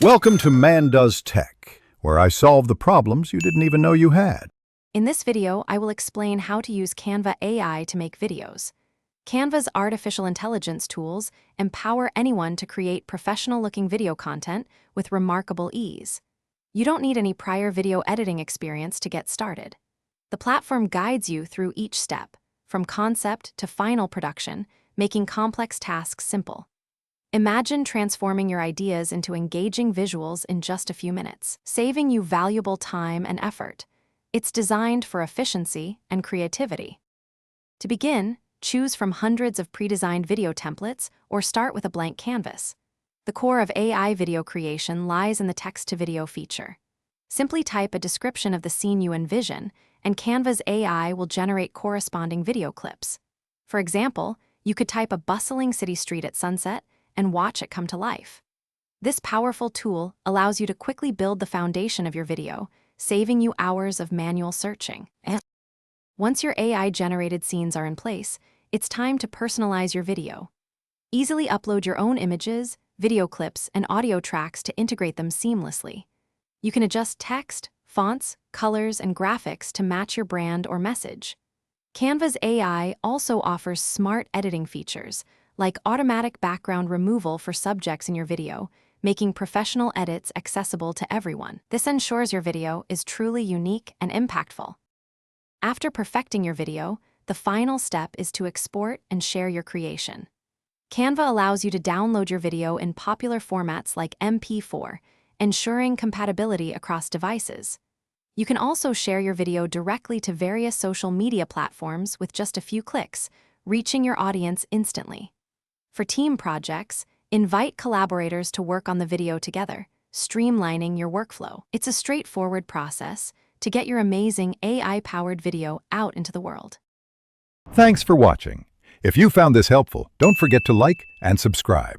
Welcome to Man Does Tech, where I solve the problems you didn't even know you had. In this video, I will explain how to use Canva AI to make videos. Canva's artificial intelligence tools empower anyone to create professional-looking video content with remarkable ease. You don't need any prior video editing experience to get started. The platform guides you through each step, from concept to final production, making complex tasks simple. Imagine transforming your ideas into engaging visuals in just a few minutes, saving you valuable time and effort. It's designed for efficiency and creativity. To begin, choose from hundreds of pre-designed video templates or start with a blank canvas. The core of AI video creation lies in the text-to-video feature. Simply type a description of the scene you envision, and Canva's AI will generate corresponding video clips. For example, you could type a bustling city street at sunset and watch it come to life. This powerful tool allows you to quickly build the foundation of your video, saving you hours of manual searching. Once your AI-generated scenes are in place, it's time to personalize your video. Easily upload your own images, video clips, and audio tracks to integrate them seamlessly. You can adjust text, fonts, colors, and graphics to match your brand or message. Canva's AI also offers smart editing features, like automatic background removal for subjects in your video, making professional edits accessible to everyone. This ensures your video is truly unique and impactful. After perfecting your video, the final step is to export and share your creation. Canva allows you to download your video in popular formats like MP4, ensuring compatibility across devices. You can also share your video directly to various social media platforms with just a few clicks, reaching your audience instantly. For team projects, invite collaborators to work on the video together, streamlining your workflow. It's a straightforward process to get your amazing AI-powered video out into the world. Thanks for watching. If you found this helpful, don't forget to like and subscribe.